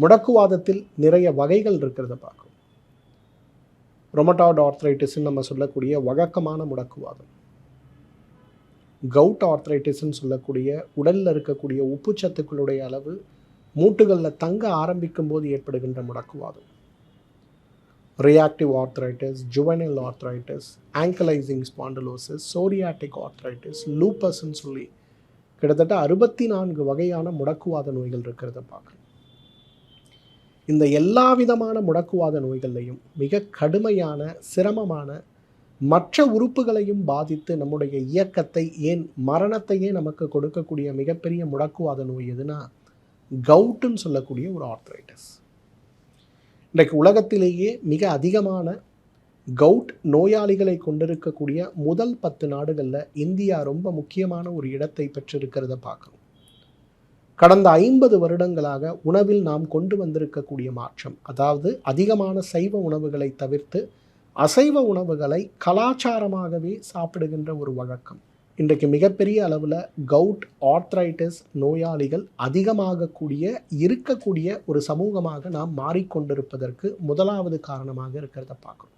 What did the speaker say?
முடக்குவாதத்தில் நிறைய வகைகள் இருக்கிறத பார்க்குறோம். ரொமட்டாய்டு ஆர்த்ரைட்டிஸ்ன்னு நம்ம சொல்லக்கூடிய வழக்கமான முடக்குவாதம், கவுட் ஆர்த்ரைட்டிஸ்ன்னு சொல்லக்கூடிய உடலில் இருக்கக்கூடிய உப்புச்சத்துக்களுடைய அளவு மூட்டுகளில் தங்க ஆரம்பிக்கும் போது ஏற்படுகின்ற முடக்குவாதம், reactive arthritis, juvenile arthritis, ankylosing spondylosis, psoriatic arthritis, லூப்பஸ்ன்னு சொல்லி கிட்டத்தட்ட 64 வகையான முடக்குவாத நோய்கள் இருக்கிறத பார்க்கணும். இந்த எல்லா விதமான முடக்குவாத நோய்கள்லையும் மிக கடுமையான, சிரமமான, மற்ற உறுப்புகளையும் பாதித்து நம்முடைய இயக்கத்தை, ஏன் மரணத்தையே நமக்கு கொடுக்கக்கூடிய மிகப்பெரிய முடக்குவாத நோய் எதுனா கவுட்டுன்னு சொல்லக்கூடிய ஒரு ஆர்த்ரைட்டிஸ். இன்றைக்கு உலகத்திலேயே மிக அதிகமான கவுட் நோயாளிகளை கொண்டிருக்கக்கூடிய முதல் 10 நாடுகளில் இந்தியா ரொம்ப முக்கியமான ஒரு இடத்தை பெற்றிருக்கிறத பார்க்கணும். கடந்த 50 வருடங்களாக உணவில் நாம் கொண்டு வந்திருக்கக்கூடிய மாற்றம், அதாவது அதிகமான சைவ உணவுகளை தவிர்த்து அசைவ உணவுகளை கலாச்சாரமாகவே சாப்பிடுகின்ற ஒரு வழக்கம். இன்றைக்கு மிகப்பெரிய அளவில் கவுட் ஆர்த்ரைட்டிஸ் நோயாளிகள் இருக்கக்கூடிய ஒரு சமூகமாக நாம் மாறிக்கொண்டிருப்பதற்கு முதலாவது காரணமாக இருக்கிறத பார்க்கணும்.